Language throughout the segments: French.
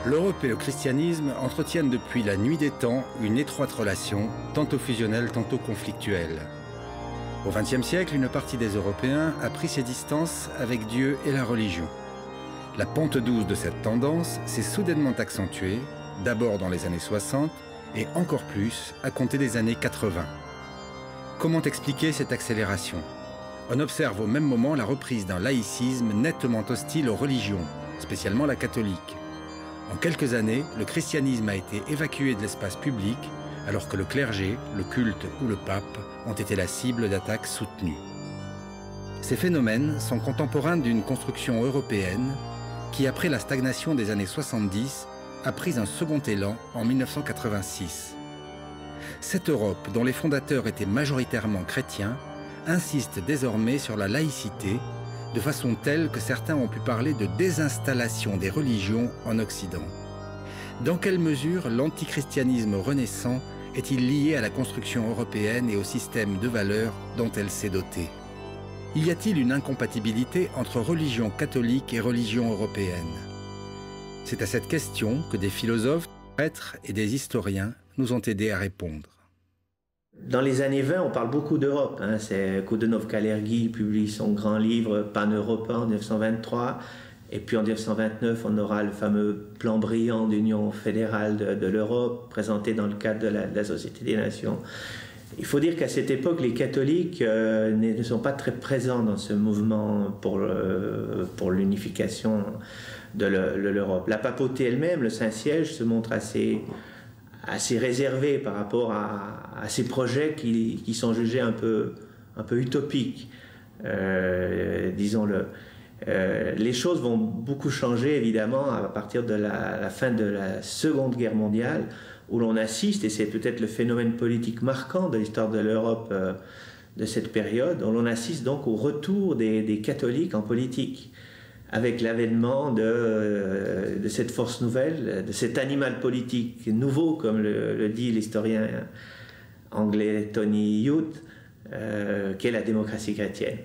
L'Europe et le christianisme entretiennent depuis la nuit des temps une étroite relation, tantôt fusionnelle, tantôt conflictuelle. Au XXe siècle, une partie des Européens a pris ses distances avec Dieu et la religion. La pente douce de cette tendance s'est soudainement accentuée, d'abord dans les années 60 et encore plus à compter des années 80. Comment expliquer cette accélération? On observe au même moment la reprise d'un laïcisme nettement hostile aux religions, spécialement la catholique. En quelques années, le christianisme a été évacué de l'espace public, alors que le clergé, le culte ou le pape ont été la cible d'attaques soutenues. Ces phénomènes sont contemporains d'une construction européenne qui, après la stagnation des années 70, a pris un second élan en 1986. Cette Europe, dont les fondateurs étaient majoritairement chrétiens, insiste désormais sur la laïcité, de façon telle que certains ont pu parler de désinstallation des religions en Occident. Dans quelle mesure l'antichristianisme renaissant est-il lié à la construction européenne et au système de valeurs dont elle s'est dotée? Y a-t-il une incompatibilité entre religion catholique et religion européenne? C'est à cette question que des philosophes, des prêtres et des historiens nous ont aidés à répondre. Dans les années 20, on parle beaucoup d'Europe. C'est Coudenhove-Kalergi publie son grand livre Pan-Européen en 1923. Et puis en 1929, on aura le fameux plan brillant d'Union fédérale de l'Europe, présenté dans le cadre de la Société des Nations. Il faut dire qu'à cette époque, les catholiques ne sont pas très présents dans ce mouvement pour l'unification de l'Europe. La papauté elle-même, le Saint-Siège, se montre assez réservé par rapport à ces projets qui sont jugés un peu utopiques, disons-le. Les choses vont beaucoup changer évidemment à partir de la fin de la Seconde Guerre mondiale, où l'on assiste, et c'est peut-être le phénomène politique marquant de l'histoire de l'Europe de cette période, où l'on assiste donc au retour des catholiques en politique, avec l'avènement de cette force nouvelle, de cet animal politique nouveau, comme le dit l'historien anglais Tony Youth, qu'est la démocratie chrétienne.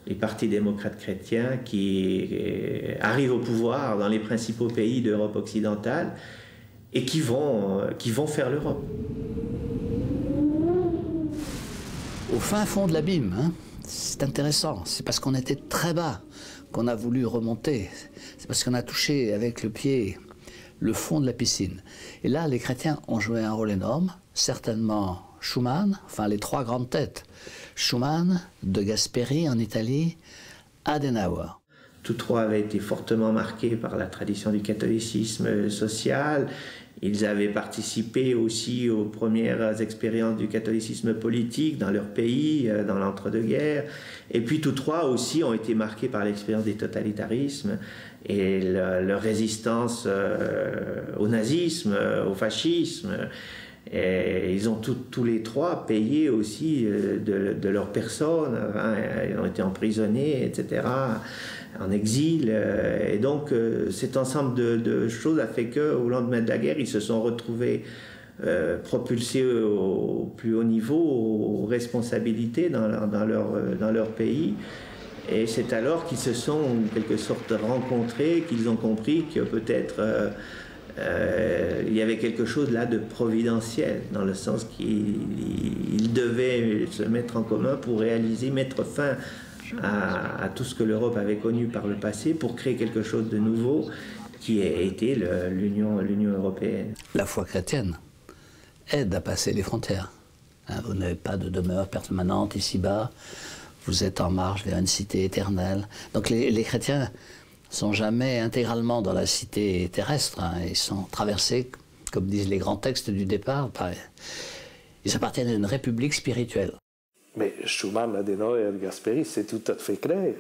Les partis démocrates chrétiens qui arrivent au pouvoir dans les principaux pays d'Europe occidentale et qui vont faire l'Europe. Au fin fond de l'abîme, hein, c'est intéressant, c'est parce qu'on était très bas qu'on a voulu remonter. C'est parce qu'on a touché avec le pied le fond de la piscine. Et là, les chrétiens ont joué un rôle énorme, certainement Schumann, enfin les trois grandes têtes, Schumann, De Gasperi en Italie, Adenauer. Tous trois avaient été fortement marqués par la tradition du catholicisme social. Ils avaient participé aussi aux premières expériences du catholicisme politique dans leur pays, dans l'entre-deux-guerres. Et puis tous trois aussi ont été marqués par l'expérience des totalitarismes et leur résistance au nazisme, au fascisme. Et ils ont tous les trois payé aussi de leur personne. Ils ont été emprisonnés, etc., en exil. Et donc cet ensemble de choses a fait qu'au lendemain de la guerre, ils se sont retrouvés propulsés au plus haut niveau, aux responsabilités dans leur pays. Et c'est alors qu'ils se sont en quelque sorte rencontrés, qu'ils ont compris que peut-être il y avait quelque chose là de providentiel, dans le sens qu'ils devaient se mettre en commun pour mettre fin à tout ce que l'Europe avait connu par le passé, pour créer quelque chose de nouveau qui a été l'Union européenne. La foi chrétienne aide à passer les frontières. Vous n'avez pas de demeure permanente ici-bas, vous êtes en marche vers une cité éternelle. Donc les chrétiens sont jamais intégralement dans la cité terrestre, hein. Ils sont traversés, comme disent les grands textes du départ, ils appartiennent à une république spirituelle. Mais Schumann, Adenauer et Gasperi, c'est tout à fait clair.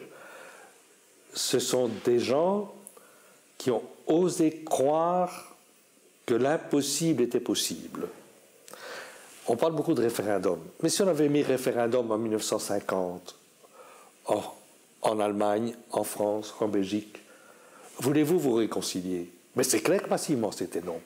Ce sont des gens qui ont osé croire que l'impossible était possible. On parle beaucoup de référendum, mais si on avait mis référendum en 1950, en Allemagne, en France, en Belgique, voulez-vous vous réconcilier? Mais c'est clair que massivement c'était non.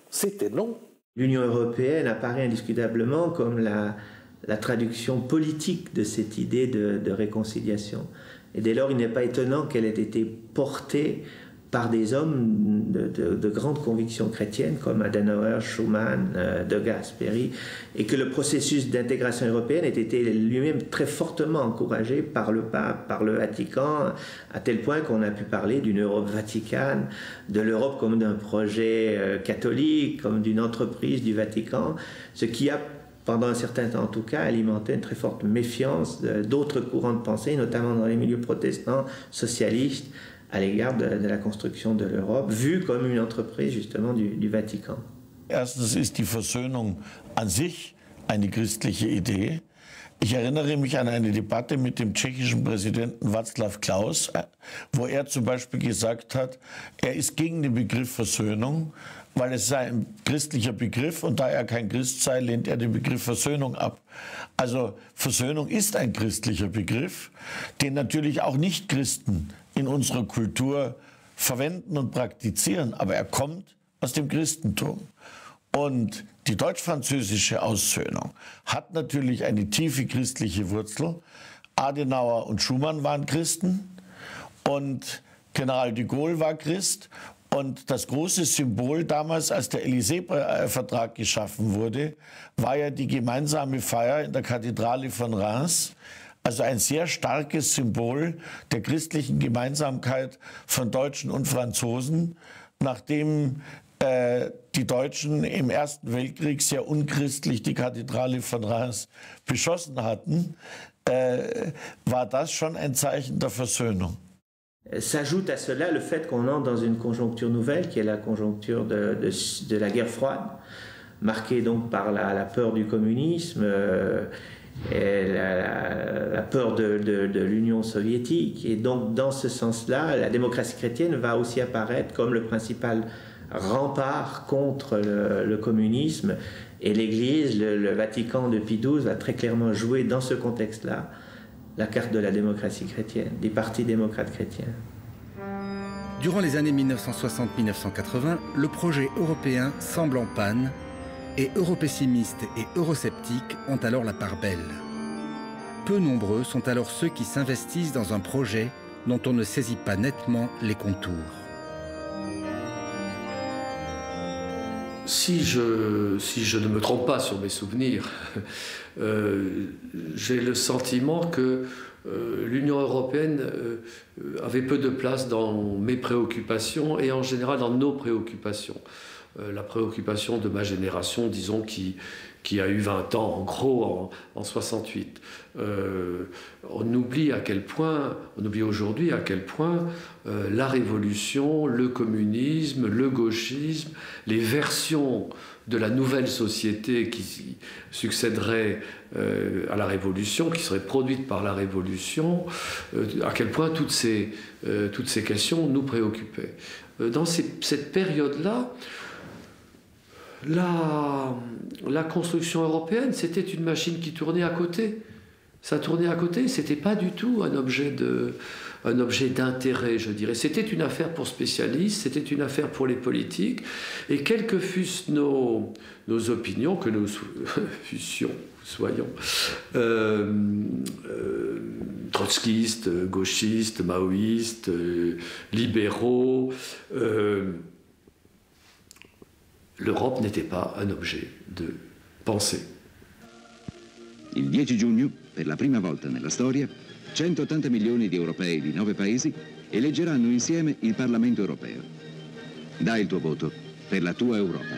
C'était non. L'Union européenne apparaît indiscutablement comme la traduction politique de cette idée de réconciliation. Et dès lors, il n'est pas étonnant qu'elle ait été portée par des hommes de grandes convictions chrétiennes comme Adenauer, Schuman, de Gasperi, et que le processus d'intégration européenne ait été lui-même très fortement encouragé par le pape, par le Vatican, à tel point qu'on a pu parler d'une Europe vaticane, de l'Europe comme d'un projet catholique, comme d'une entreprise du Vatican, ce qui a, pendant un certain temps en tout cas, alimenté une très forte méfiance d'autres courants de pensée, notamment dans les milieux protestants, socialistes, à l'égard de la construction de l'Europe, vue comme une entreprise justement du Vatican. Erstens ist die Versöhnung an sich eine christliche Idee. Ich erinnere mich an eine Debatte mit dem tschechischen Präsidenten Václav Klaus, wo er zum Beispiel gesagt hat, er ist gegen den Begriff Versöhnung, weil es sei ein christlicher Begriff und da er kein Christ sei, lehnt er den Begriff Versöhnung ab. Also Versöhnung ist ein christlicher Begriff, den natürlich auch Nichtchristen in unserer Kultur verwenden und praktizieren, aber er kommt aus dem Christentum. Und die deutsch-französische Aussöhnung hat natürlich eine tiefe christliche Wurzel. Adenauer und Schuman waren Christen und General de Gaulle war Christ. Und das große Symbol damals, als der Élysée-Vertrag geschaffen wurde, war ja die gemeinsame Feier in der Kathedrale von Reims. Also ein sehr starkes Symbol der christlichen Gemeinsamkeit von Deutschen und Franzosen, nachdem die Deutschen im Ersten Weltkrieg sehr unchristlich die Kathedrale von Reims beschossen hatten, war das schon ein Zeichen der Versöhnung. S'ajoute à cela le fait qu'on entre dans une conjoncture nouvelle, qui est la conjoncture de la guerre froide, marquée donc par la peur du communisme, et la peur de l'Union soviétique. Et donc, dans ce sens-là, la démocratie chrétienne va aussi apparaître comme le principal rempart contre le communisme. Et l'Église, le Vatican de Pie XII, va très clairement jouer dans ce contexte-là la carte de la démocratie chrétienne, des partis démocrates chrétiens. Durant les années 1960-1980, le projet européen semble en panne et europessimistes et eurosceptiques ont alors la part belle. Peu nombreux sont alors ceux qui s'investissent dans un projet dont on ne saisit pas nettement les contours. Si je ne me trompe pas sur mes souvenirs, j'ai le sentiment que l'Union européenne avait peu de place dans mes préoccupations et en général dans nos préoccupations. La préoccupation de ma génération, disons, qui a eu 20 ans, en gros, en 68. On oublie aujourd'hui à quel point la révolution, le communisme, le gauchisme, les versions de la nouvelle société qui succéderait à la révolution, qui serait produite par la révolution, à quel point toutes ces questions nous préoccupaient. Dans cette période-là, la construction européenne, c'était une machine qui tournait à côté. Ça tournait à côté, c'était pas du tout un objet d'intérêt, je dirais. C'était une affaire pour spécialistes, c'était une affaire pour les politiques. Et quelles que fussent nos opinions, que nous soyons trotskistes, gauchistes, maoïstes, libéraux, l'Europe n'était pas un objet de pensée. Il 10 giugno, per la prima volta nella storia, 180 milioni di europei di 9 paesi eleggeranno insieme il Parlamento europeo. Dai il tuo voto per la tua Europa.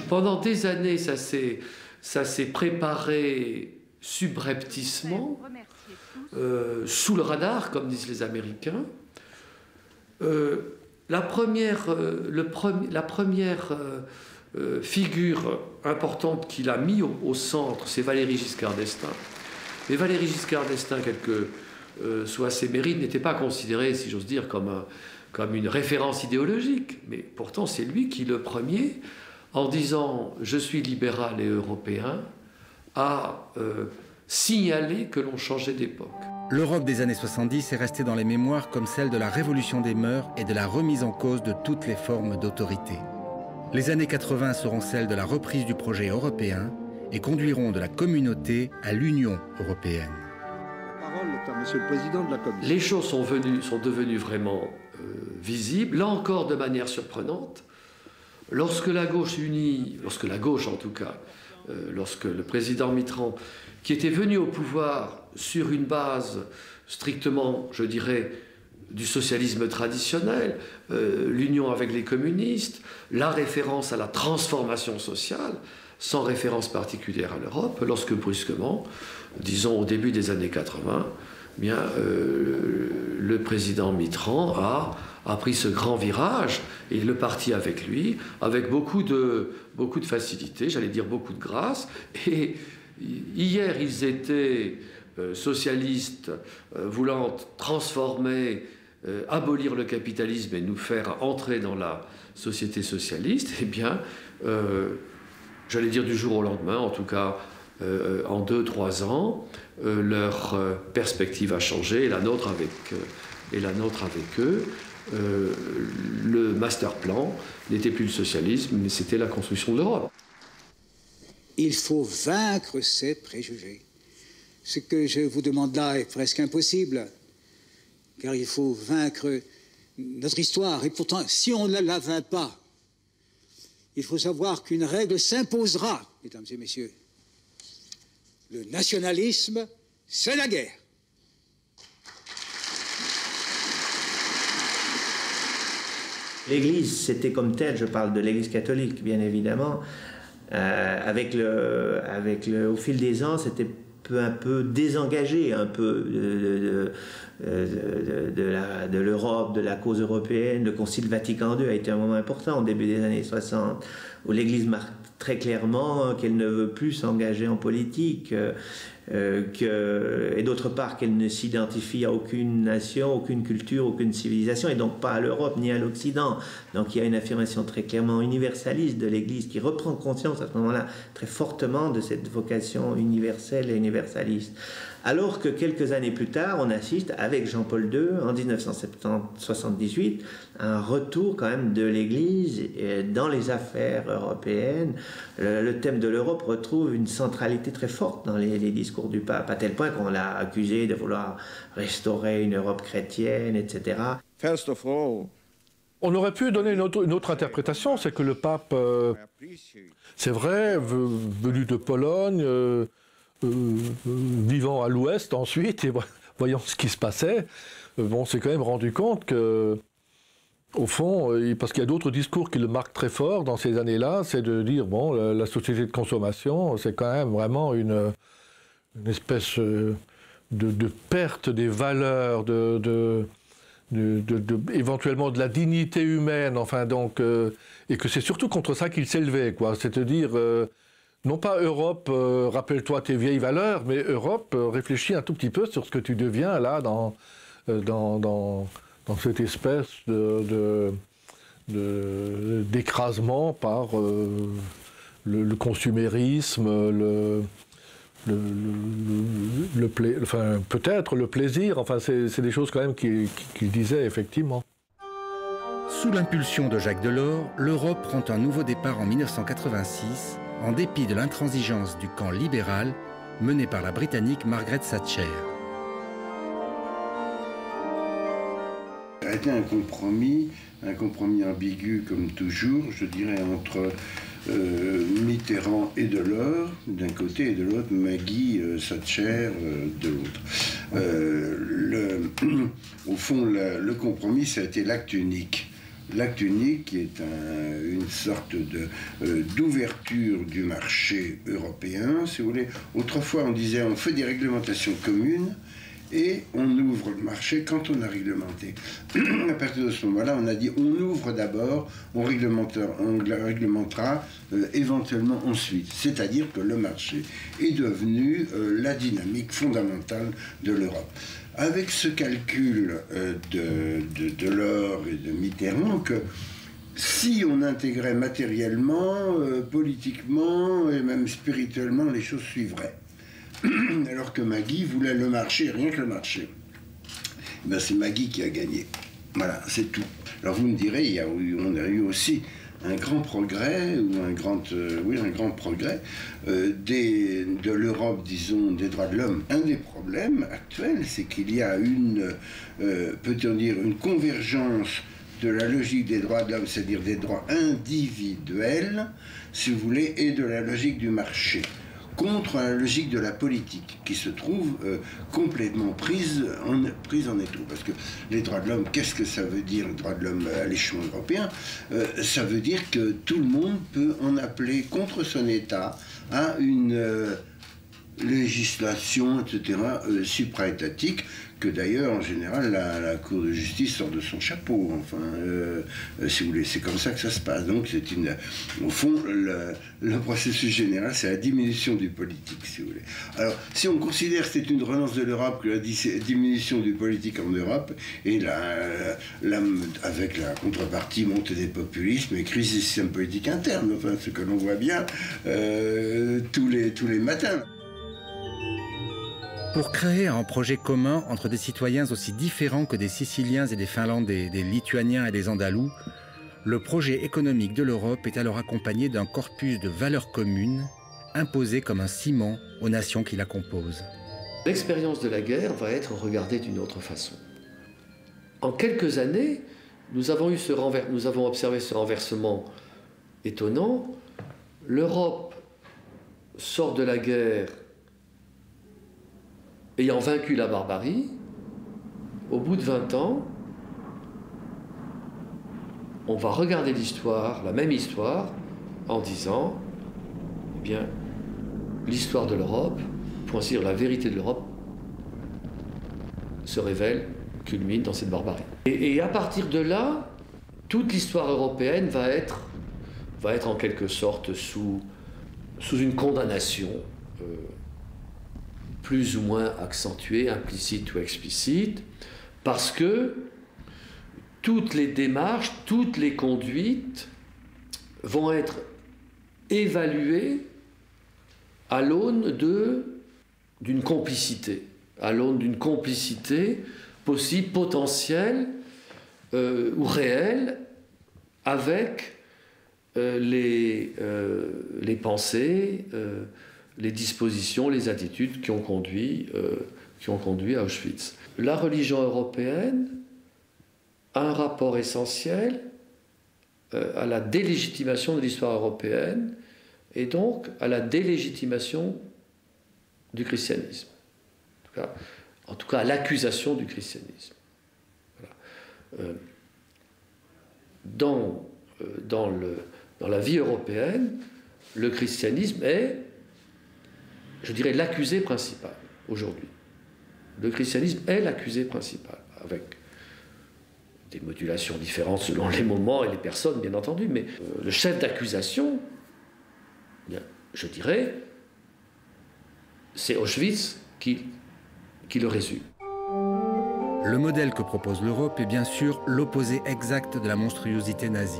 Pendant des années, ça s'est préparé subrepticement, sous le radar, comme disent les Américains. La première figure importante qu'il a mis au centre, c'est Valéry Giscard d'Estaing. Mais Valéry Giscard d'Estaing, quels que soient ses mérites, n'était pas considéré, si j'ose dire, comme une référence idéologique. Mais pourtant, c'est lui qui, le premier, en disant « je suis libéral et européen », a signalé que l'on changeait d'époque. L'Europe des années 70 est restée dans les mémoires comme celle de la révolution des mœurs et de la remise en cause de toutes les formes d'autorité. Les années 80 seront celles de la reprise du projet européen et conduiront de la communauté à l'Union européenne. Parole Monsieur le Président de la Commission. Les choses sont devenues vraiment visibles, là encore de manière surprenante. Lorsque la gauche en tout cas, lorsque le président Mitterrand, qui était venu au pouvoir sur une base strictement, je dirais, du socialisme traditionnel, l'union avec les communistes, la référence à la transformation sociale, sans référence particulière à l'Europe, lorsque brusquement, disons au début des années 80, eh bien, le président Mitterrand a pris ce grand virage, et le parti avec lui, avec beaucoup de facilité, j'allais dire beaucoup de grâce. Et hier, ils étaient socialistes, voulant transformer, abolir le capitalisme et nous faire entrer dans la société socialiste. Eh bien, j'allais dire du jour au lendemain, en tout cas en 2-3 ans, leur perspective a changé, et la nôtre avec eux. Le master plan n'était plus le socialisme, mais c'était la construction de l'Europe. Il faut vaincre ces préjugés. Ce que je vous demande là est presque impossible, car il faut vaincre notre histoire. Et pourtant, si on ne la vainc pas, il faut savoir qu'une règle s'imposera, mesdames et messieurs. Le nationalisme, c'est la guerre. L'Église, c'était comme telle, je parle de l'Église catholique, bien évidemment, au fil des ans, c'était peu à peu désengagé un peu de l'Europe, de la cause européenne. Le Concile Vatican II a été un moment important au début des années 60, où l'Église marque très clairement qu'elle ne veut plus s'engager en politique, et d'autre part qu'elle ne s'identifie à aucune nation, aucune culture, aucune civilisation, et donc pas à l'Europe ni à l'Occident. Donc il y a une affirmation très clairement universaliste de l'Église qui reprend conscience à ce moment-là très fortement de cette vocation universelle et universaliste. Alors que quelques années plus tard, on assiste avec Jean-Paul II, en 1978, à un retour quand même de l'Église dans les affaires européennes. Le thème de l'Europe retrouve une centralité très forte dans les discours du pape, à tel point qu'on l'a accusé de vouloir restaurer une Europe chrétienne, etc. First of all, on aurait pu donner une autre interprétation, c'est que le pape, c'est vrai, venu de Pologne, vivant à l'ouest ensuite, et voyant ce qui se passait, bon, s'est quand même rendu compte que, au fond, parce qu'il y a d'autres discours qui le marquent très fort dans ces années-là, c'est de dire, bon, la société de consommation, c'est quand même vraiment une espèce de perte des valeurs, éventuellement de la dignité humaine, enfin donc, et que c'est surtout contre ça qu'il s'élevait, quoi. C'est-à-dire, non pas Europe, rappelle-toi tes vieilles valeurs, mais Europe, réfléchis un tout petit peu sur ce que tu deviens là dans cette espèce d'écrasement par le consumérisme, enfin, peut-être le plaisir, enfin c'est des choses quand même qu'il disait effectivement. Sous l'impulsion de Jacques Delors, l'Europe prend un nouveau départ en 1986, en dépit de l'intransigeance du camp libéral mené par la Britannique Margaret Thatcher. Ça a été un compromis ambigu comme toujours, je dirais, entre Mitterrand et Delors d'un côté et de l'autre Maggie Thatcher de l'autre. Au fond, le compromis, ça a été l'acte unique. L'acte unique qui est une sorte d'ouverture du marché européen, si vous voulez. Autrefois, on disait on fait des réglementations communes et on ouvre le marché quand on a réglementé. À partir de ce moment-là, on a dit on ouvre d'abord, on réglementera éventuellement ensuite. C'est-à-dire que le marché est devenu la dynamique fondamentale de l'Europe. Avec ce calcul de Delors et de Mitterrand, que si on intégrait matériellement, politiquement et même spirituellement, les choses suivraient. Alors que Maggie voulait le marché, rien que le marché. Ben c'est Maggie qui a gagné. Voilà, c'est tout. Alors vous me direz, on a eu aussi un grand progrès, ou un grand progrès de l'Europe, disons, des droits de l'homme. Un des problèmes actuels, c'est qu'il y a peut-on dire, une convergence de la logique des droits de l'homme, c'est-à-dire des droits individuels, si vous voulez, et de la logique du marché, contre la logique de la politique, qui se trouve complètement prise en étau. Parce que les droits de l'homme, qu'est-ce que ça veut dire, les droits de l'homme à l'échelon européen? Ça veut dire que tout le monde peut en appeler contre son État à une législation, etc., supra-étatique, que d'ailleurs, en général, la Cour de justice sort de son chapeau. Enfin, si vous voulez, c'est comme ça que ça se passe. Donc, au fond, le processus général, c'est la diminution du politique, si vous voulez. Alors, si on considère que c'est une relance de l'Europe, que la diminution du politique en Europe, et avec la contrepartie montée des populismes et crise des systèmes politiques internes, enfin, ce que l'on voit bien tous les matins. Pour créer un projet commun entre des citoyens aussi différents que des Siciliens et des Finlandais, des Lituaniens et des Andalous, le projet économique de l'Europe est alors accompagné d'un corpus de valeurs communes imposé comme un ciment aux nations qui la composent. L'expérience de la guerre va être regardée d'une autre façon. En quelques années, nous avons observé ce renversement étonnant. L'Europe sort de la guerre ayant vaincu la barbarie. Au bout de 20 ans, on va regarder l'histoire, la même histoire, en disant, eh bien, l'histoire de l'Europe, pour ainsi dire la vérité de l'Europe, se révèle, culmine dans cette barbarie. Et à partir de là, toute l'histoire européenne va être en quelque sorte sous une condamnation plus ou moins accentuée, implicite ou explicite, parce que toutes les démarches, toutes les conduites vont être évaluées à l'aune d'une complicité, possible, potentielle ou réelle, avec les pensées, les dispositions, les attitudes qui ont conduit à Auschwitz. La religion européenne a un rapport essentiel à la délégitimation de l'histoire européenne et donc à la délégitimation du christianisme. En tout cas à l'accusation du christianisme. Voilà. Dans la vie européenne, le christianisme est, je dirais, l'accusé principal aujourd'hui. Le christianisme est l'accusé principal, avec des modulations différentes selon les moments et les personnes, bien entendu, mais le chef d'accusation, je dirais, c'est Auschwitz qui le résume. Le modèle que propose l'Europe est bien sûr l'opposé exact de la monstruosité nazie.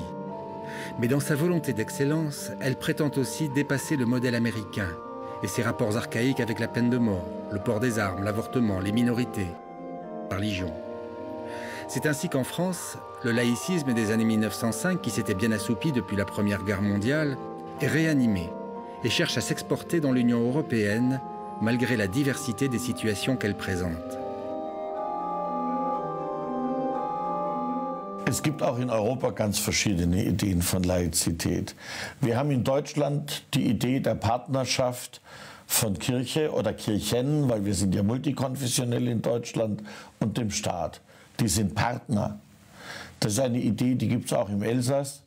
Mais dans sa volonté d'excellence, elle prétend aussi dépasser le modèle américain et ses rapports archaïques avec la peine de mort, le port des armes, l'avortement, les minorités, la religion. C'est ainsi qu'en France, le laïcisme des années 1905, qui s'était bien assoupi depuis la Première Guerre mondiale, est réanimé et cherche à s'exporter dans l'Union européenne, malgré la diversité des situations qu'elle présente. Es gibt auch in Europa ganz verschiedene Ideen von Laizität. Wir haben in Deutschland die Idee der Partnerschaft von Kirche oder Kirchen, weil wir sind ja multikonfessionell in Deutschland, und dem Staat. Die sind Partner. Das ist eine Idee, die gibt es auch im Elsass,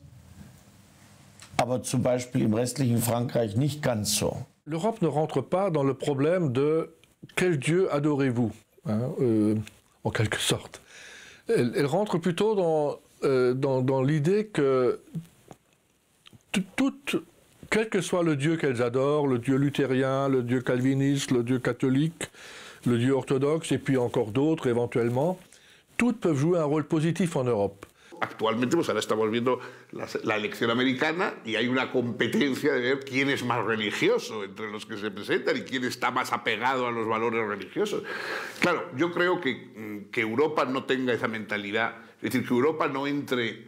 aber zum Beispiel im restlichen Frankreich nicht ganz so. L'Europe ne rentre pas dans le problème de quel Dieu adorez-vous, en quelque sorte. Elle rentre plutôt dans l'idée que quel que soit le Dieu qu'elles adorent, le Dieu luthérien, le Dieu calviniste, le Dieu catholique, le Dieu orthodoxe et puis encore d'autres éventuellement, toutes peuvent jouer un rôle positif en Europe. Actualmente, pues ahora estamos viendo la elección americana y hay una competencia de ver quién es más religioso entre los que se presentan y quién está más apegado a los valores religiosos. Claro, yo creo que Europa no tenga esa mentalidad, es decir, que Europa no entre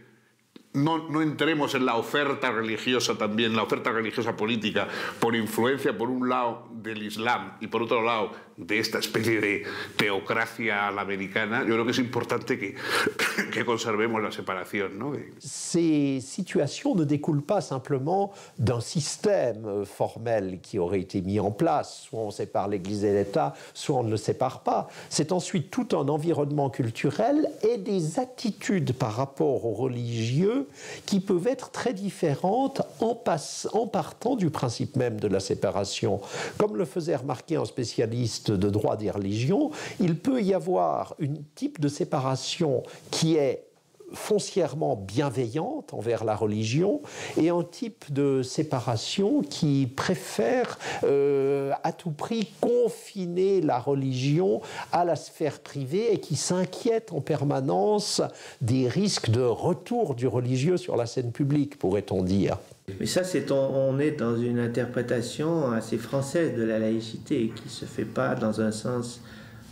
no entremos en la oferta religiosa también, la oferta religiosa política, por influencia, por un lado, del Islam y por otro lado, de esta especie de teocracia a la americana. Yo creo que es importante que conservemos la separación, ¿no? Ces situations ne découlent pas simplement d'un système formel qui aurait été mis en place. Soit on sépare l'Église et l'État, soit on ne le sépare pas. C'est ensuite tout un environnement culturel et des attitudes par rapport aux religieux qui peuvent être très différentes en partant du principe même de la séparation. Comme le faisait remarquer un spécialiste de droit des religions, il peut y avoir un type de séparation qui est foncièrement bienveillante envers la religion et un type de séparation qui préfère à tout prix confiner la religion à la sphère privée et qui s'inquiète en permanence des risques de retour du religieux sur la scène publique, pourrait-on dire. Mais ça, on est dans une interprétation assez française de la laïcité qui ne se fait pas dans un sens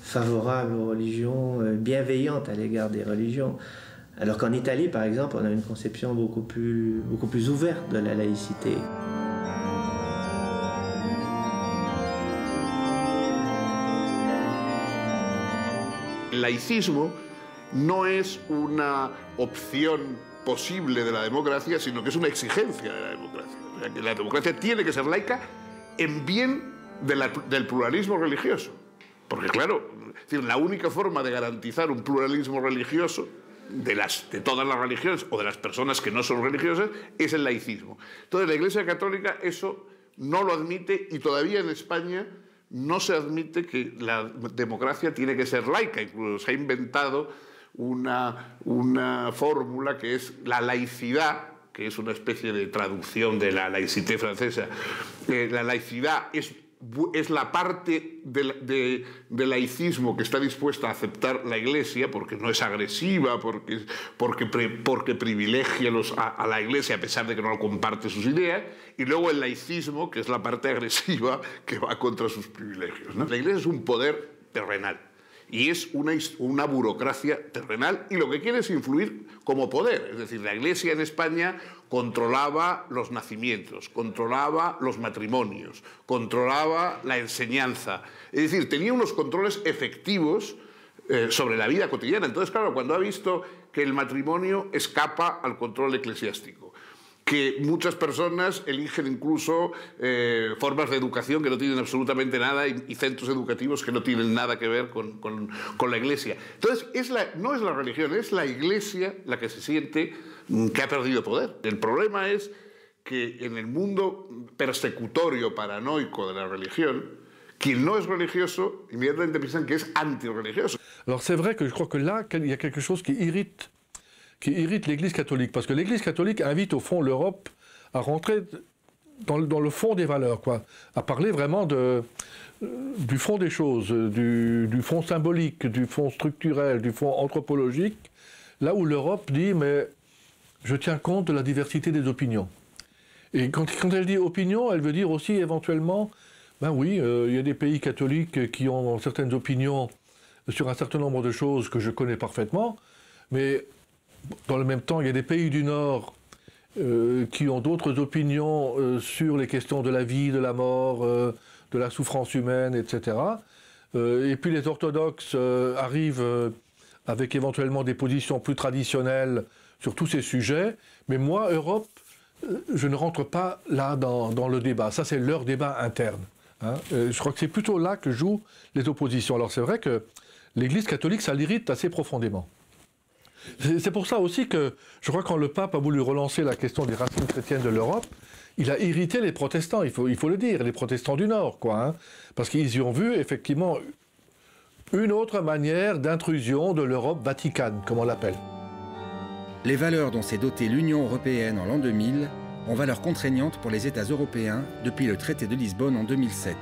favorable aux religions, bienveillante à l'égard des religions. Alors qu'en Italie, par exemple, on a une conception beaucoup plus ouverte de la laïcité. El laicismo no es una opción posible de la democracia, sino que es una exigencia de la democracia. O sea, que la democracia tiene que ser laica en bien del pluralismo religioso. Porque claro, es decir, la única forma de garantizar un pluralismo religioso de todas las religiones o de las personas que no son religiosas es el laicismo. Entonces la Iglesia Católica eso no lo admite y todavía en España no se admite que la democracia tiene que ser laica. Incluso se ha inventado una fórmula que es la laicidad, que es una especie de traducción de la laïcité francesa. La laicidad es la parte de laicismo que está dispuesta a aceptar la Iglesia porque no es agresiva, porque privilegia a la Iglesia a pesar de que no comparte sus ideas, y luego el laicismo, que es la parte agresiva que va contra sus privilegios, ¿no? La Iglesia es un poder terrenal y es una burocracia terrenal y lo que quiere es influir como poder. Es decir, la Iglesia en España controlaba los nacimientos, controlaba los matrimonios, controlaba la enseñanza. Es decir, tenía unos controles efectivos sobre la vida cotidiana. Entonces, claro, cuando ha visto que el matrimonio escapa al control eclesiástico, que muchas personas eligen incluso formas de educación que no tienen absolutamente nada y centros educativos que no tienen nada que ver con la Iglesia. Entonces, no es la religión, es la Iglesia la que se siente que ha perdido poder. El problema es que en el mundo persecutorio, paranoico de la religión, quien no es religioso, inmediatamente piensan que es antirreligioso. Alors c'est vrai que je crois que là, il y a quelque chose qui irrite l'Église catholique, parce que l'Église catholique invite au fond l'Europe à rentrer dans le fond des valeurs, quoi, à parler vraiment du fond des choses, du fond symbolique, du fond structurel, du fond anthropologique, là où l'Europe dit mais je tiens compte de la diversité des opinions. Et quand elle dit opinion, elle veut dire aussi éventuellement, ben oui, il y a des pays catholiques qui ont certaines opinions sur un certain nombre de choses que je connais parfaitement, mais dans le même temps, il y a des pays du Nord qui ont d'autres opinions sur les questions de la vie, de la mort, de la souffrance humaine, etc. Et puis les orthodoxes arrivent avec éventuellement des positions plus traditionnelles sur tous ces sujets. Mais moi, Europe, je ne rentre pas là dans le débat. Ça, c'est leur débat interne. Hein. Je crois que c'est plutôt là que jouent les oppositions. Alors c'est vrai que l'Église catholique, ça l'irrite assez profondément. C'est pour ça aussi que, je crois, quand le pape a voulu relancer la question des racines chrétiennes de l'Europe, il a irrité les protestants, il faut le dire, les protestants du Nord, quoi, hein, parce qu'ils y ont vu effectivement une autre manière d'intrusion de l'Europe vaticane, comme on l'appelle. Les valeurs dont s'est dotée l'Union européenne en l'an 2000 ont valeur contraignante pour les États européens depuis le traité de Lisbonne en 2007.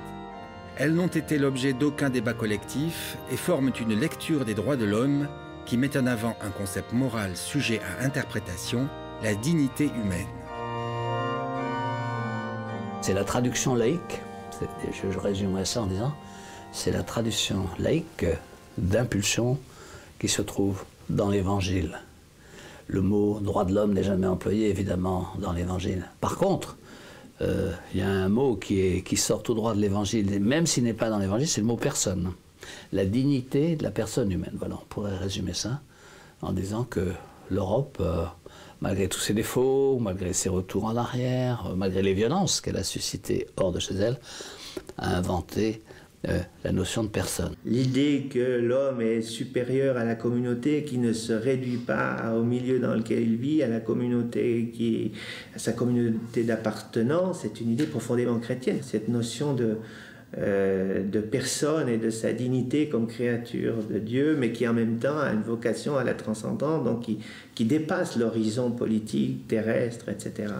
Elles n'ont été l'objet d'aucun débat collectif et forment une lecture des droits de l'homme qui met en avant un concept moral sujet à interprétation, la dignité humaine. C'est la traduction laïque, je résumerai ça en disant, c'est la traduction laïque d'impulsion qui se trouve dans l'Évangile. Le mot droit de l'homme n'est jamais employé, évidemment, dans l'Évangile. Par contre, il y a un mot qui sort tout droit de l'Évangile, même s'il n'est pas dans l'Évangile, c'est le mot personne. La dignité de la personne humaine. Voilà, on pourrait résumer ça en disant que l'Europe, malgré tous ses défauts, malgré ses retours en arrière, malgré les violences qu'elle a suscitées hors de chez elle, a inventé la notion de personne. L'idée que l'homme est supérieur à la communauté, qui ne se réduit pas au milieu dans lequel il vit, à la communauté à sa communauté d'appartenance, c'est une idée profondément chrétienne. Cette notion de personne et de sa dignité comme créature de Dieu, mais qui en même temps a une vocation à la transcendance, donc qui dépasse l'horizon politique, terrestre, etc.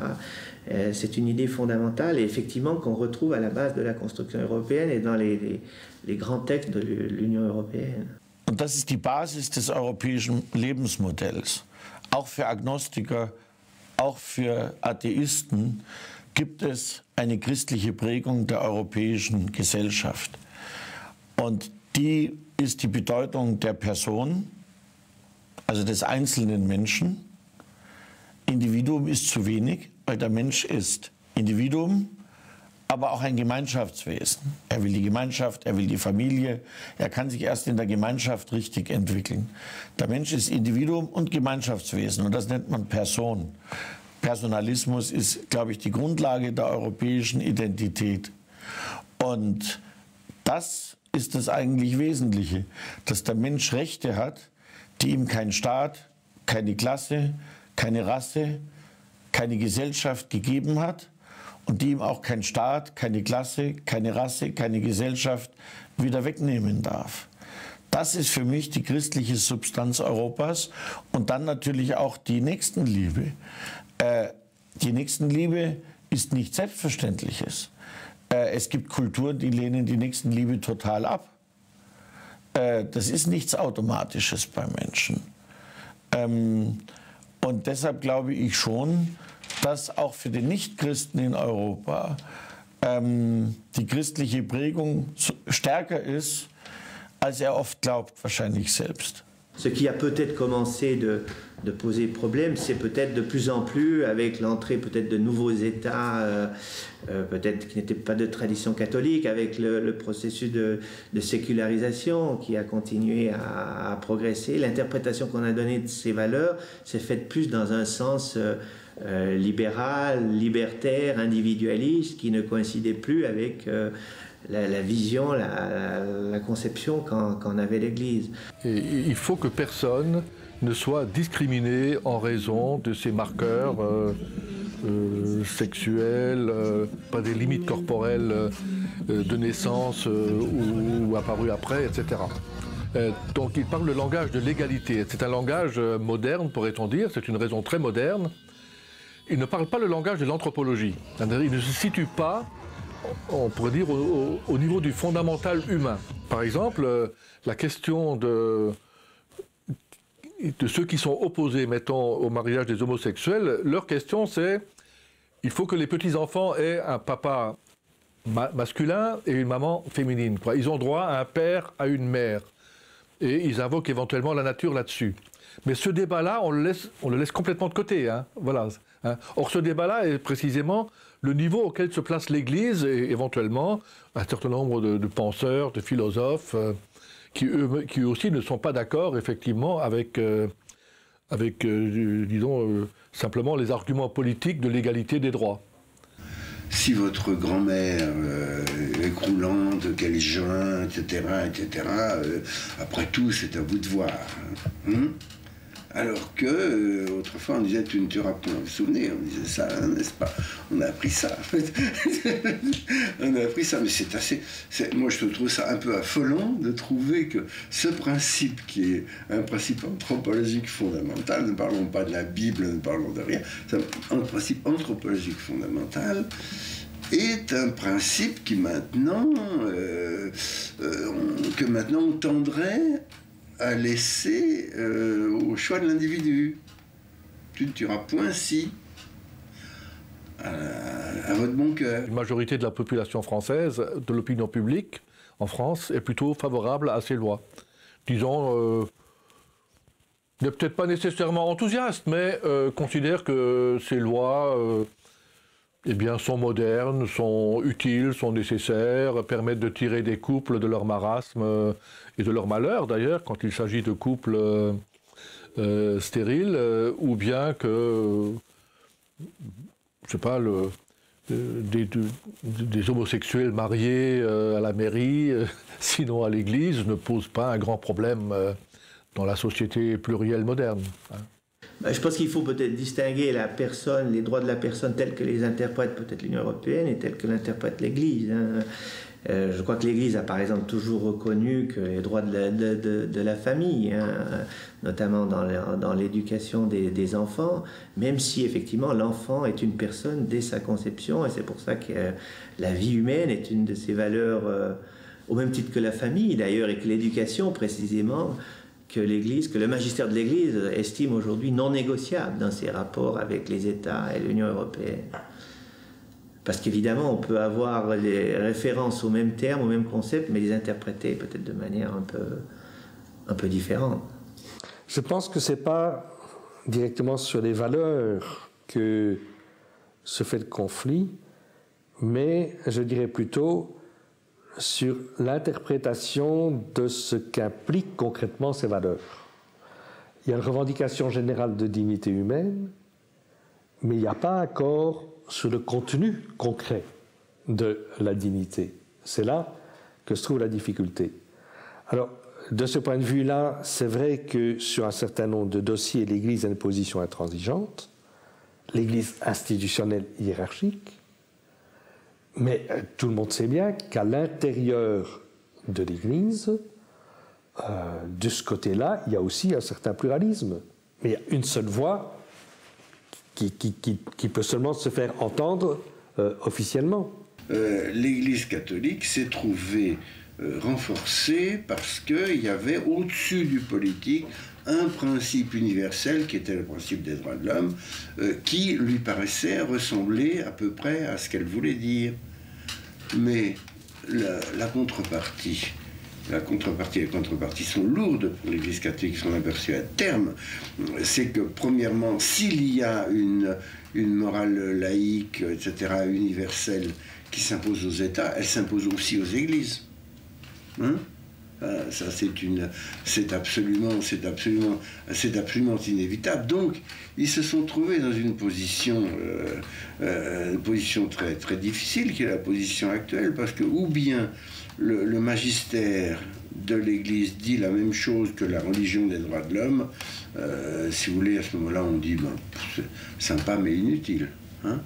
C'est une idée fondamentale et effectivement qu'on retrouve à la base de la construction européenne et dans les grands textes de l'Union européenne. Und das ist die Basis des europäischen Lebensmodells. Auch für Agnostiker, auch für Atheisten gibt es eine christliche Prägung der europäischen Gesellschaft. Und die ist die Bedeutung der Person, also des einzelnen Menschen. Individuum ist zu wenig, weil der Mensch ist Individuum, aber auch ein Gemeinschaftswesen. Er will die Gemeinschaft, er will die Familie, er kann sich erst in der Gemeinschaft richtig entwickeln. Der Mensch ist Individuum und Gemeinschaftswesen und das nennt man Person. Personalismus ist, glaube ich, die Grundlage der europäischen Identität. Und das ist das eigentlich Wesentliche, dass der Mensch Rechte hat, die ihm kein Staat, keine Klasse, keine Rasse, keine Gesellschaft gegeben hat und die ihm auch kein Staat, keine Klasse, keine Rasse, keine Gesellschaft wieder wegnehmen darf. Das ist für mich die christliche Substanz Europas und dann natürlich auch die Nächstenliebe. Die Nächstenliebe ist nichts Selbstverständliches. Es gibt Kulturen, die lehnen die Nächstenliebe total ab. Das ist nichts Automatisches beim Menschen. Und deshalb glaube ich schon, dass auch für den Nichtchristen in Europa die christliche Prägung stärker ist, als er oft glaubt, wahrscheinlich selbst. Ce qui a peut-être commencé de poser problème, c'est peut-être de plus en plus, avec l'entrée peut-être de nouveaux États, peut-être qui n'étaient pas de tradition catholique, avec le processus de sécularisation qui a continué à progresser. L'interprétation qu'on a donnée de ces valeurs s'est faite plus dans un sens libéral, libertaire, individualiste, qui ne coïncidait plus avec la vision, la conception qu'en avait l'Église. Il faut que personne ne soit discriminé en raison de ses marqueurs sexuels, pas des limites corporelles de naissance ou apparues après, etc. Donc il parle le langage de l'égalité. C'est un langage moderne, pourrait-on dire, c'est une raison très moderne. Il ne parle pas le langage de l'anthropologie. Il ne se situe pas, on pourrait dire, au niveau du fondamental humain. Par exemple, la question de ceux qui sont opposés, mettons, au mariage des homosexuels, leur question c'est il faut que les petits-enfants aient un papa masculin et une maman féminine. Ils ont droit à un père, à une mère. Et ils invoquent éventuellement la nature là-dessus. Mais ce débat-là, on le laisse complètement de côté. Hein. Voilà. Hein. Or, ce débat-là est précisément le niveau auquel se place l'Église et éventuellement un certain nombre de penseurs, de philosophes qui eux aussi ne sont pas d'accord, effectivement, avec disons, simplement les arguments politiques de l'égalité des droits. Si votre grand-mère est croulante, qu'elle joint, etc., après tout, c'est à vous de voir. Hein? Alors que, autrefois, on disait « tu ne tueras point ». Vous vous souvenez, on disait ça, hein, n'est-ce pas? On a appris ça. On a appris ça, mais c'est assez... Moi, je trouve ça un peu affolant de trouver que ce principe, qui est un principe anthropologique fondamental, ne parlons pas de la Bible, ne parlons de rien, c'est un principe anthropologique fondamental, est un principe qui maintenant, que maintenant on tendrait à laisser au choix de l'individu. Tu ne tueras point si, à votre bon cœur. Une majorité de la population française, de l'opinion publique en France, est plutôt favorable à ces lois. Disons n'est peut-être pas nécessairement enthousiaste, mais considère que ces lois eh bien, sont modernes, sont utiles, sont nécessaires, permettent de tirer des couples de leur marasme et de leur malheur d'ailleurs, quand il s'agit de couples stériles, ou bien que, je sais pas, des homosexuels mariés à la mairie, sinon à l'église, ne posent pas un grand problème dans la société plurielle moderne. Je pense qu'il faut peut-être distinguer la personne, les droits de la personne tels que les interprète peut-être l'Union européenne et tels que l'interprète l'Église. Je crois que l'Église a par exemple toujours reconnu que les droits de la famille, notamment dans l'éducation des enfants, même si effectivement l'enfant est une personne dès sa conception, et c'est pour ça que la vie humaine est une de ses valeurs, au même titre que la famille d'ailleurs, et que l'éducation précisément, que l'Église, que le magistère de l'Église estime aujourd'hui non négociable dans ses rapports avec les États et l'Union européenne. Parce qu'évidemment, on peut avoir les références aux mêmes termes, aux mêmes concepts, mais les interpréter peut-être de manière un peu différente. Je pense que ce n'est pas directement sur les valeurs que se fait le conflit, mais je dirais plutôt sur l'interprétation de ce qu'impliquent concrètement ces valeurs. Il y a une revendication générale de dignité humaine, mais il n'y a pas un accord sur le contenu concret de la dignité. C'est là que se trouve la difficulté. Alors, de ce point de vue-là, c'est vrai que sur un certain nombre de dossiers, l'Église a une position intransigeante, l'Église institutionnelle hiérarchique, mais tout le monde sait bien qu'à l'intérieur de l'Église, de ce côté-là, il y a aussi un certain pluralisme. Mais il y a une seule voix qui peut seulement se faire entendre officiellement. L'Église catholique s'est trouvée renforcée parce qu'il y avait au-dessus du politique un principe universel qui était le principe des droits de l'homme, qui lui paraissait ressembler à peu près à ce qu'elle voulait dire. Mais la contrepartie et les contreparties sont lourdes pour l'Église catholique, sont aperçues à terme. C'est que, premièrement, s'il y a une morale laïque, etc., universelle, qui s'impose aux États, elle s'impose aussi aux Églises. Hein? Ça, c'est absolument inévitable. Donc, ils se sont trouvés dans une position très, très difficile, qui est la position actuelle, parce que ou bien le magistère de l'Église dit la même chose que la religion des droits de l'homme, si vous voulez, à ce moment-là, on dit c'est sympa mais inutile. Hein?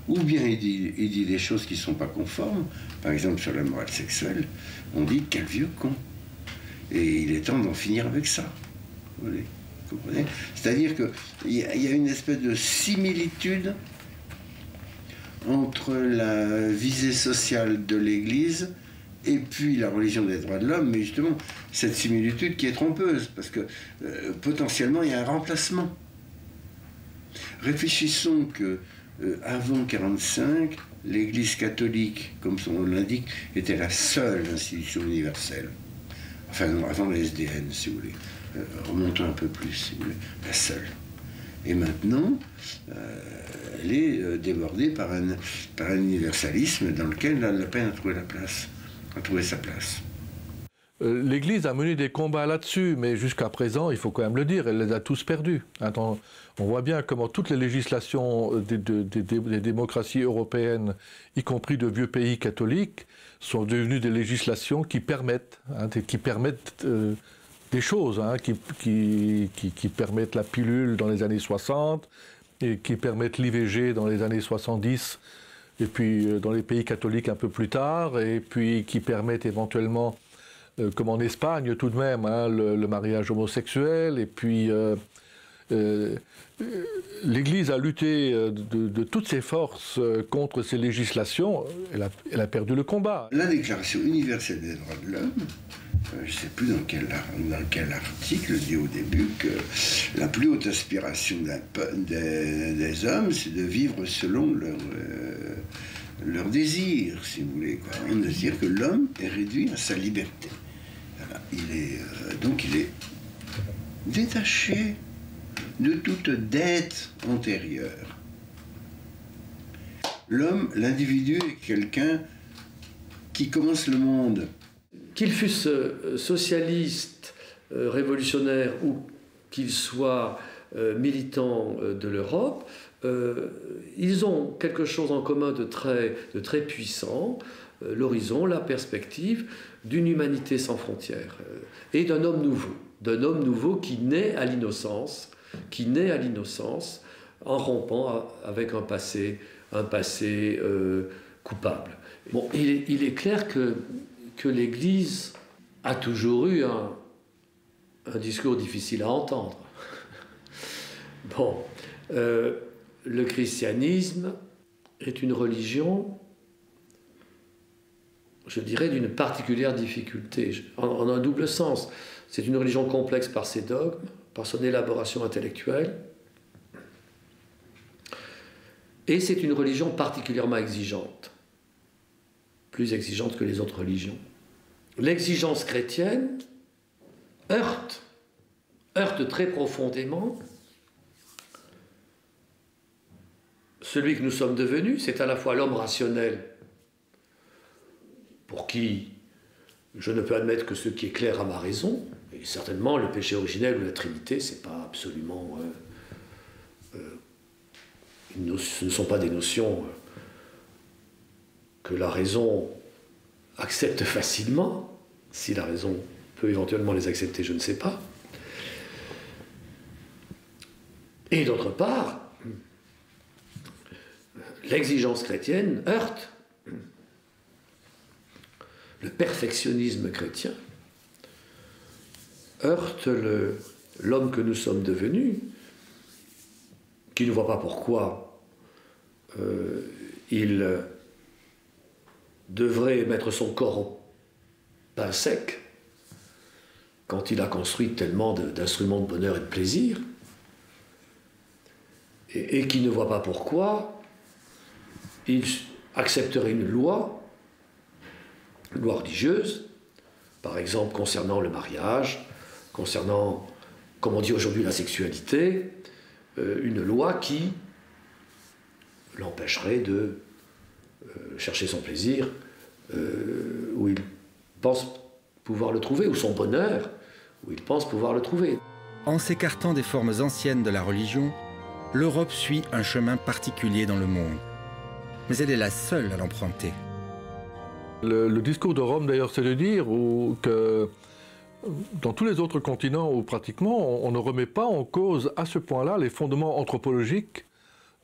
Ou bien il dit des choses qui ne sont pas conformes, par exemple sur la morale sexuelle, on dit quel vieux con. Et il est temps d'en finir avec ça. Vous comprenez? C'est-à-dire qu'il y a une espèce de similitude entre la visée sociale de l'Église et puis la religion des droits de l'homme, mais justement, cette similitude qui est trompeuse, parce que potentiellement, il y a un remplacement. Réfléchissons que avant 1945, l'Église catholique, comme son nom l'indique, était la seule institution universelle. Enfin non, avant le SDN, si vous voulez. Remontons un peu plus, si vous voulez. La seule. Et maintenant, elle est débordée par un universalisme dans lequel elle a la peine à trouver sa place. L'Église a mené des combats là-dessus, mais jusqu'à présent, il faut quand même le dire, elle les a tous perdus. On voit bien comment toutes les législations des démocraties européennes, y compris de vieux pays catholiques, sont devenues des législations qui permettent des choses, qui permettent la pilule dans les années 60, et qui permettent l'IVG dans les années 70, et puis dans les pays catholiques un peu plus tard, et puis qui permettent éventuellement, comme en Espagne tout de même, le mariage homosexuel, et puis l'Église a lutté de toutes ses forces contre ces législations, elle a perdu le combat. La Déclaration universelle des droits de l'homme, je ne sais plus dans quel article, dit au début que la plus haute aspiration des hommes, c'est de vivre selon leur désir, si vous voulez. On désire que l'homme est réduit à sa liberté. Voilà. Donc il est détaché de toute dette antérieure. L'homme, l'individu est quelqu'un qui commence le monde. Qu'ils fussent socialistes, révolutionnaires ou qu'ils soient militants de l'Europe, ils ont quelque chose en commun de très puissant, l'horizon, la perspective d'une humanité sans frontières et d'un homme nouveau qui naît à l'innocence, en rompant avec un passé coupable. Bon, il est clair que l'Église a toujours eu un discours difficile à entendre. Bon, le christianisme est une religion, je dirais, d'une particulière difficulté, en un double sens. C'est une religion complexe par ses dogmes, par son élaboration intellectuelle, et c'est une religion particulièrement exigeante, plus exigeante que les autres religions. L'exigence chrétienne heurte très profondément celui que nous sommes devenus. C'est à la fois l'homme rationnel, pour qui je ne peux admettre que ce qui est clair à ma raison, et certainement le péché originel ou la Trinité, c'est pas absolument... ce ne sont pas des notions que la raison accepte facilement. Si la raison peut éventuellement les accepter, je ne sais pas. Et d'autre part, l'exigence chrétienne heurte le perfectionnisme chrétien, heurte l'homme que nous sommes devenus, qui ne voit pas pourquoi il devrait mettre son corps au pain sec quand il a construit tellement d'instruments de bonheur et de plaisir, et qui ne voit pas pourquoi il accepterait une loi religieuse, par exemple concernant le mariage, concernant, comme on dit aujourd'hui, la sexualité, une loi qui l'empêcherait de chercher son plaisir où il pense pouvoir le trouver, ou son bonheur où il pense pouvoir le trouver. En s'écartant des formes anciennes de la religion, l'Europe suit un chemin particulier dans le monde. Mais elle est la seule à l'emprunter. Le discours de Rome, d'ailleurs, c'est de dire que dans tous les autres continents où pratiquement on ne remet pas en cause à ce point-là les fondements anthropologiques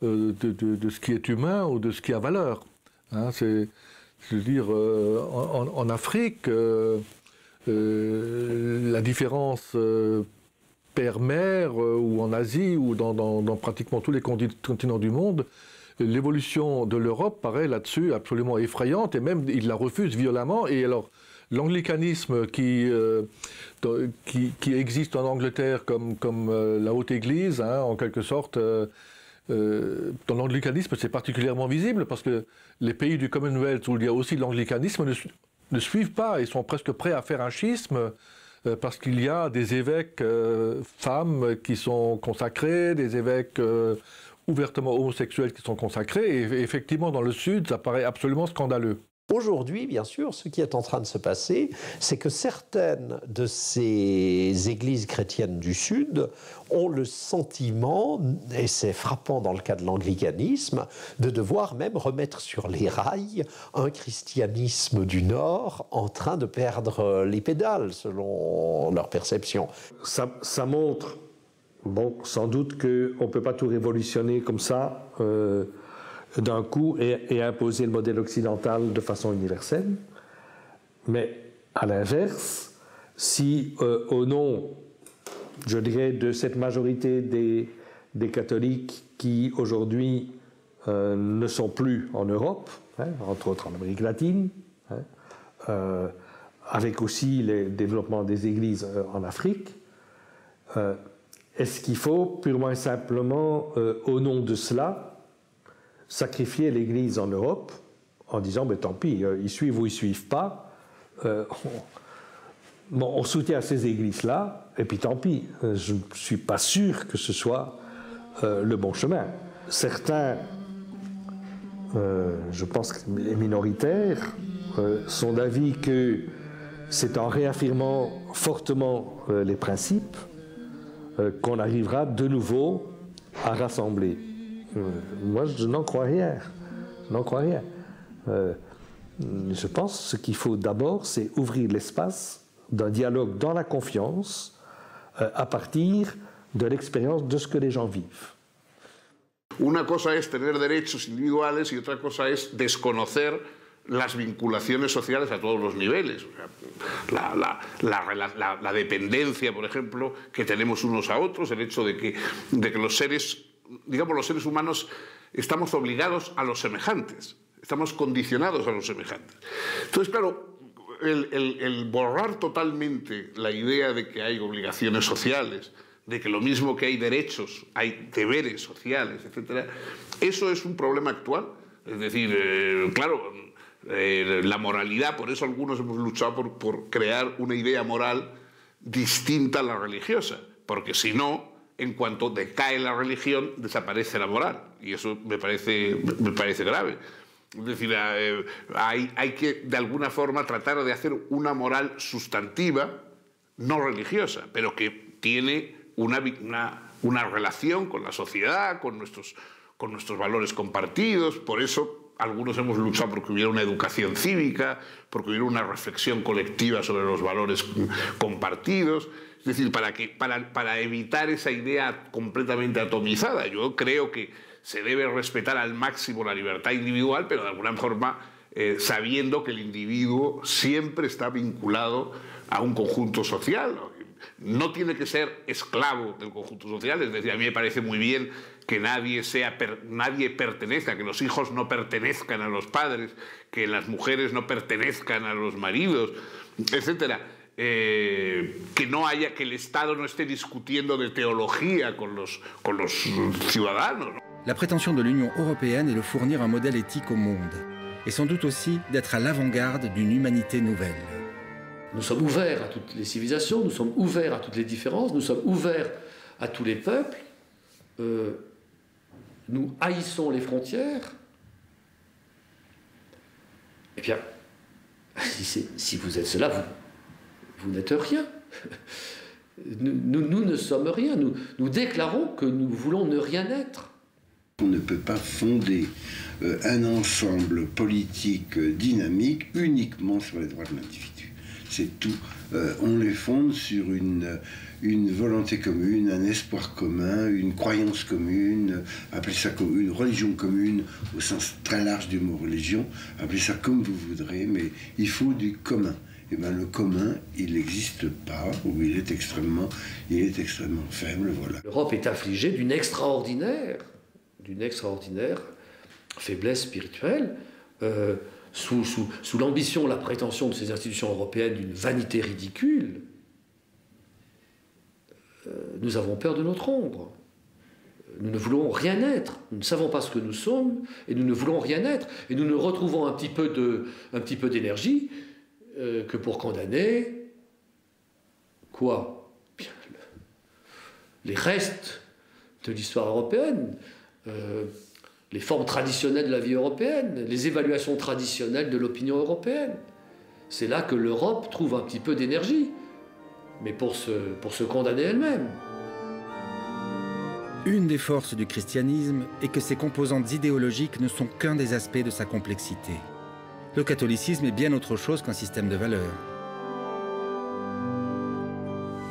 de ce qui est humain ou de ce qui a valeur. Hein, je veux dire, en Afrique, la différence père-mère, ou en Asie, ou dans pratiquement tous les continents du monde, l'évolution de l'Europe paraît là-dessus absolument effrayante, et même il la refuse violemment. Et alors, l'anglicanisme qui existe en Angleterre comme la Haute Église, hein, en quelque sorte, dans l'anglicanisme, c'est particulièrement visible, parce que les pays du Commonwealth, où il y a aussi l'anglicanisme, ne suivent pas, ils sont presque prêts à faire un schisme, parce qu'il y a des évêques femmes qui sont consacrés, des évêques ouvertement homosexuels qui sont consacrés, et effectivement dans le Sud, ça paraît absolument scandaleux. Aujourd'hui, bien sûr, ce qui est en train de se passer, c'est que certaines de ces églises chrétiennes du Sud ont le sentiment, et c'est frappant dans le cas de l'anglicanisme, de devoir même remettre sur les rails un christianisme du Nord en train de perdre les pédales, selon leur perception. Ça montre, bon, sans doute qu'on ne peut pas tout révolutionner comme ça, d'un coup, et imposer le modèle occidental de façon universelle. Mais à l'inverse, si au nom, je dirais, de cette majorité des catholiques qui aujourd'hui ne sont plus en Europe, hein, entre autres en Amérique latine, hein, avec aussi le développement des églises en Afrique, est-ce qu'il faut purement et simplement, au nom de cela, sacrifier l'Église en Europe en disant, mais tant pis, ils suivent ou ils ne suivent pas, bon, on soutient ces églises-là, et puis tant pis. Je ne suis pas sûr que ce soit le bon chemin. Certains, je pense que les minoritaires, sont d'avis que c'est en réaffirmant fortement les principes qu'on arrivera de nouveau à rassembler. Moi, je n'en crois rien. Je n'en crois rien. Je pense que ce qu'il faut d'abord, c'est ouvrir l'espace d'un dialogue dans la confiance à partir de l'expérience de ce que les gens vivent. Una cosa es tener derechos individuales y otra cosa es desconocer las vinculaciones sociales a todos los niveles. O sea, la dependencia, por ejemplo, que tenemos unos a otros, el hecho de que los seres, digamos, los seres humanos estamos obligados a los semejantes, estamos condicionados a los semejantes. Entonces, claro, el borrar totalmente la idea de que hay obligaciones sociales, de que lo mismo que hay derechos, hay deberes sociales, etc., eso es un problema actual. Es decir, claro, la moralidad, por eso algunos hemos luchado por crear una idea moral distinta a la religiosa, porque si no, en cuanto decae la religión, desaparece la moral, y eso me parece grave. Es decir, hay que de alguna forma tratar de hacer una moral sustantiva, no religiosa, pero que tiene una relación con la sociedad, con nuestros valores compartidos. Por eso algunos hemos luchado porque hubiera una educación cívica, porque hubiera una reflexión colectiva sobre los valores compartidos. Es decir, para evitar esa idea completamente atomizada. Yo creo que se debe respetar al máximo la libertad individual, pero de alguna forma sabiendo que el individuo siempre está vinculado a un conjunto social. No tiene que ser esclavo del conjunto social, es decir, a mí me parece muy bien que nadie pertenezca, que los hijos no pertenezcan a los padres, que las mujeres no pertenezcan a los maridos, etcétera. Que no haya, que el Estado no esté discutiendo de teología con los ciudadanos. La prétention de l'Union européenne est de fournir un modèle éthique au monde, et sans doute aussi d'être à l'avant-garde d'une humanité nouvelle. Nous sommes ouverts à toutes les civilisations, nous sommes ouverts à toutes les différences, nous sommes ouverts à tous les peuples. Nous haïssons les frontières. Eh bien, si vous êtes cela, vous n'êtes rien. Nous ne sommes rien. Nous déclarons que nous voulons ne rien être. On ne peut pas fonder un ensemble politique dynamique uniquement sur les droits de l'individu. C'est tout. On les fonde sur une volonté commune, un espoir commun, une croyance commune, appelez ça une religion commune au sens très large du mot religion, appelez ça comme vous voudrez, mais il faut du commun. Et bien le commun, il n'existe pas, ou il est extrêmement faible, voilà. L'Europe est affligée d'une extraordinaire faiblesse spirituelle, sous l'ambition, la prétention de ces institutions européennes d'une vanité ridicule. Nous avons peur de notre ombre. Nous ne voulons rien être. Nous ne savons pas ce que nous sommes et nous ne voulons rien être. Et nous ne retrouvons un petit peu d'énergie que pour condamner quoi? Bien, les restes de l'histoire européenne, les formes traditionnelles de la vie européenne, les évaluations traditionnelles de l'opinion européenne. C'est là que l'Europe trouve un petit peu d'énergie, mais pour se condamner elle-même. Une des forces du christianisme est que ses composantes idéologiques ne sont qu'un des aspects de sa complexité. Le catholicisme est bien autre chose qu'un système de valeurs.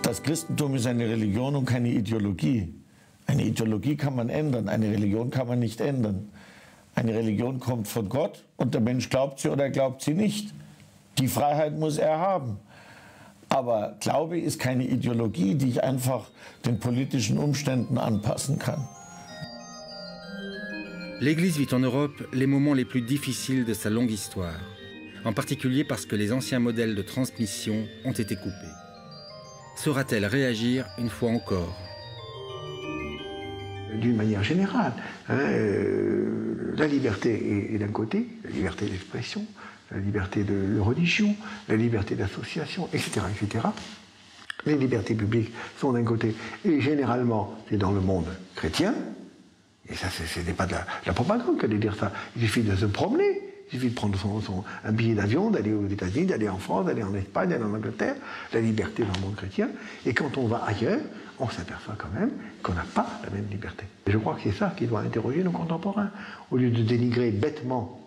Das Christentum ist eine Religion und keine Ideologie. Eine Ideologie kann man ändern, eine Religion kann man nicht ändern. Eine Religion kommt von Gott und der Mensch glaubt sie oder glaubt sie nicht. Die Freiheit muss er haben. Aber Glaube ist keine Ideologie, die ich einfach den politischen Umständen anpassen kann. L'Église vit en Europe les moments les plus difficiles de sa longue histoire, en particulier parce que les anciens modèles de transmission ont été coupés. Saura-t-elle réagir une fois encore? D'une manière générale, la liberté est d'un côté, la liberté d'expression, la liberté de religion, la liberté d'association, etc., etc. Les libertés publiques sont d'un côté, et généralement, c'est dans le monde chrétien, et ça, ce n'est pas de la propagande que de dire ça. Il suffit de se promener, il suffit de prendre un billet d'avion, d'aller aux États-Unis, d'aller en France, d'aller en Espagne, d'aller en Angleterre, la liberté dans le monde chrétien, et quand on va ailleurs, on s'aperçoit quand même qu'on n'a pas la même liberté. Et je crois que c'est ça qui doit interroger nos contemporains. Au lieu de dénigrer bêtement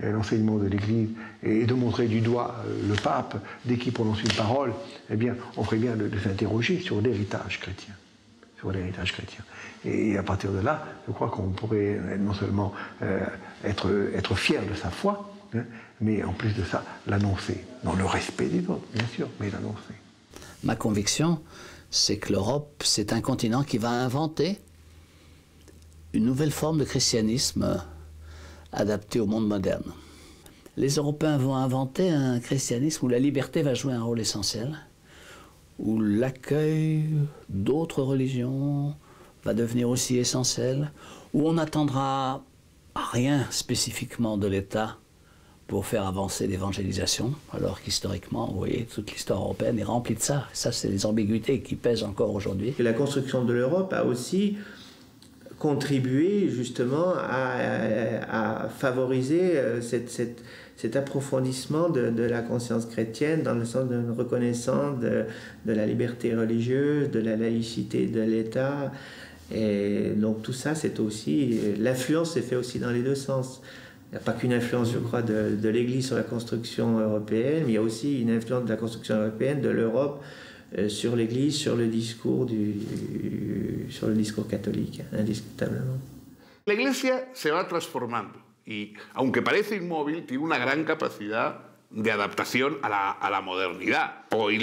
l'enseignement de l'Église et de montrer du doigt le pape dès qu'il prononce une parole, eh bien, on ferait bien de s'interroger sur l'héritage chrétien. Sur l'héritage chrétien. Et à partir de là, je crois qu'on pourrait non seulement être fier de sa foi, hein, mais en plus de ça, l'annoncer. Dans le respect des autres, bien sûr, mais l'annoncer. Ma conviction, c'est que l'Europe, c'est un continent qui va inventer une nouvelle forme de christianisme adaptée au monde moderne. Les Européens vont inventer un christianisme où la liberté va jouer un rôle essentiel, où l'accueil d'autres religions va devenir aussi essentiel, où on n'attendra rien spécifiquement de l'État pour faire avancer l'évangélisation, alors qu'historiquement, vous voyez, toute l'histoire européenne est remplie de ça. Ça, c'est les ambiguïtés qui pèsent encore aujourd'hui. La construction de l'Europe a aussi contribué justement à favoriser cet approfondissement de la conscience chrétienne dans le sens d'une reconnaissance de la liberté religieuse, de la laïcité de l'État. Et donc tout ça, c'est aussi... L'influence s'est faite aussi dans les deux sens. Il n'y a pas qu'une influence, je crois, de l'Église sur la construction européenne, mais il y a aussi une influence de la construction européenne, de l'Europe, sur l'Église, sur le discours católico, indiscutablemente. La Iglesia se va transformando y, aunque parece inmóvil, tiene una gran capacidad de adaptación a la modernidad. Hoy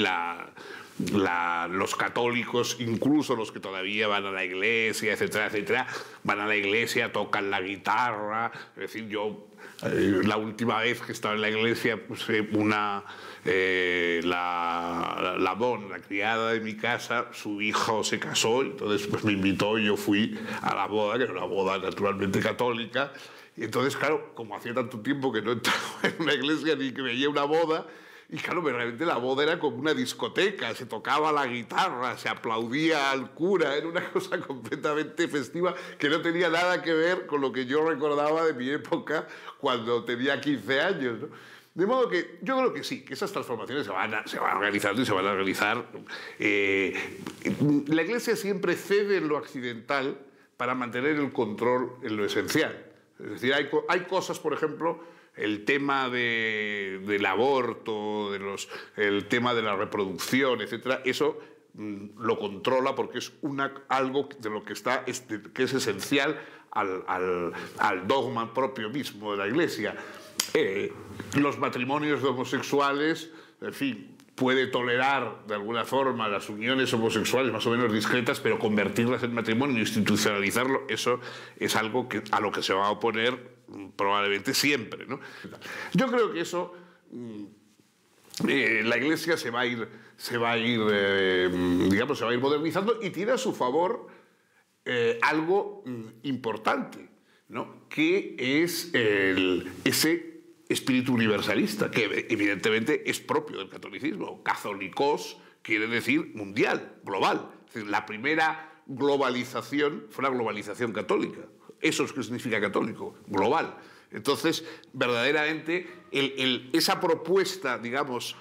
los católicos, incluso los que todavía van a la iglesia, etcétera, etcétera, van a la iglesia, tocan la guitarra. Es decir, yo la última vez que estaba en la iglesia puse la Bon, la criada de mi casa, su hijo se casó, entonces pues me invitó y yo fui a la boda, que era una boda naturalmente católica. Y entonces, claro, como hacía tanto tiempo que no entraba en una iglesia ni que veía una boda, y claro, realmente la boda era como una discoteca, se tocaba la guitarra, se aplaudía al cura, era una cosa completamente festiva que no tenía nada que ver con lo que yo recordaba de mi época cuando tenía 15 años, ¿no? De modo que yo creo que sí, que esas transformaciones se van realizando y se van a realizar. La Iglesia siempre cede en lo accidental para mantener el control en lo esencial. Es decir, hay cosas, por ejemplo, el tema del aborto, el tema de la reproducción, etcétera, eso lo controla porque es algo de lo que que es esencial al dogma propio mismo de la Iglesia. Los matrimonios de homosexuales, en fin, puede tolerar de alguna forma las uniones homosexuales más o menos discretas, pero convertirlas en matrimonio, institucionalizarlo, eso es algo a lo que se va a oponer probablemente siempre, ¿no? Yo creo que eso, la Iglesia se va a ir modernizando y tiene a su favor algo importante, ¿no? Que es ese espíritu universalista, que evidentemente es propio del catolicismo. Catholicos quiere decir mundial, global. Es decir, la primera globalización fue la globalización católica. Eso es lo que significa católico, global. Entonces, verdaderamente, esa propuesta, digamos,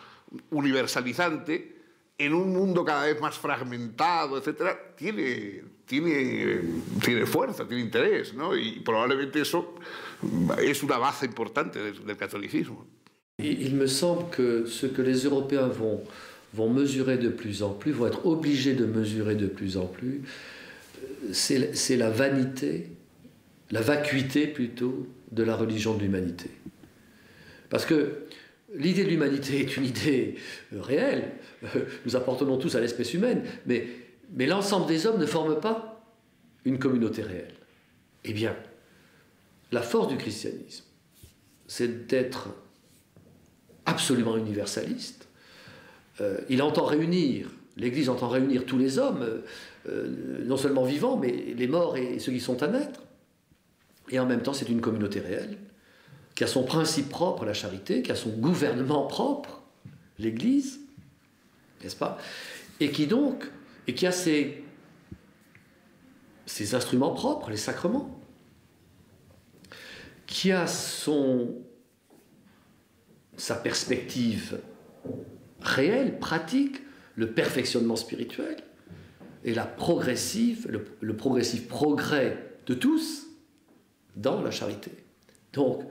universalizante, en un mundo cada vez más fragmentado, etcétera, tiene fuerza, tiene interés, ¿no? Y probablemente eso es una base importante del catolicismo. Il me semble que ce que les Européens vont mesurer de plus en plus, vont être obligés de mesurer de plus en plus, c'est la vanité, la vacuité plutôt, de la religion de l'humanité. Parce que l'idée de l'humanité est une idée réelle, nous appartenons tous à l'espèce humaine, mais l'ensemble des hommes ne forment pas une communauté réelle. Eh bien, la force du christianisme, c'est d'être absolument universaliste. Il entend réunir, l'Église entend réunir tous les hommes, non seulement vivants, mais les morts et ceux qui sont à naître. Et en même temps, c'est une communauté réelle, qui a son principe propre, la charité, qui a son gouvernement propre, l'Église, n'est-ce pas? Et qui a ses instruments propres, les sacrements, qui a sa perspective réelle, pratique, le perfectionnement spirituel et le progressif progrès de tous dans la charité. Donc,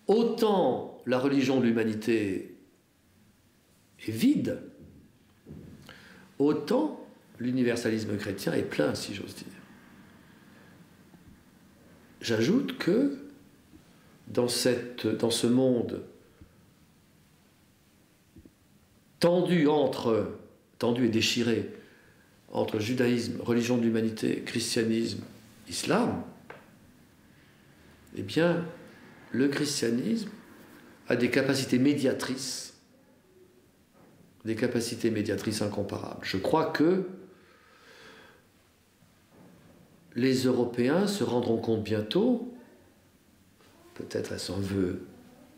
autant la religion de l'humanité est vide, autant l'universalisme chrétien est plein, si j'ose dire. J'ajoute que dans ce monde tendu et déchiré entre judaïsme, religion de l'humanité, christianisme, islam, eh bien, le christianisme a des capacités médiatrices incomparables. Je crois que les Européens se rendront compte bientôt, peut-être est-ce un vœu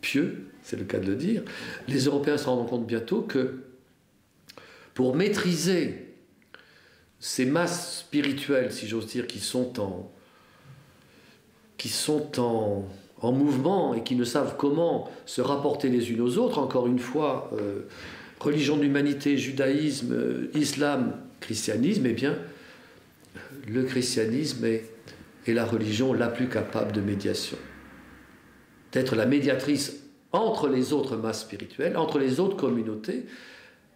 pieux, c'est le cas de le dire, les Européens se rendront compte bientôt que pour maîtriser ces masses spirituelles, si j'ose dire, qui sont en mouvement et qui ne savent comment se rapporter les unes aux autres, encore une fois, religion de l'humanité, judaïsme, islam, christianisme, eh bien, le christianisme est la religion la plus capable de médiation. D'être la médiatrice entre les autres masses spirituelles, entre les autres communautés,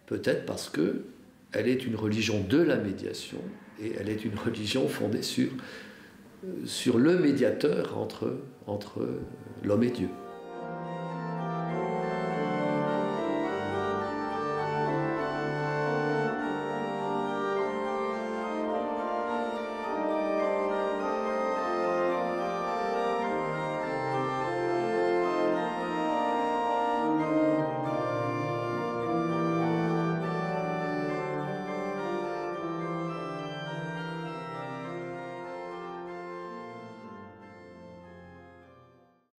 peut-être parce qu'elle est une religion de la médiation, et elle est une religion fondée sur le médiateur entre l'homme et Dieu.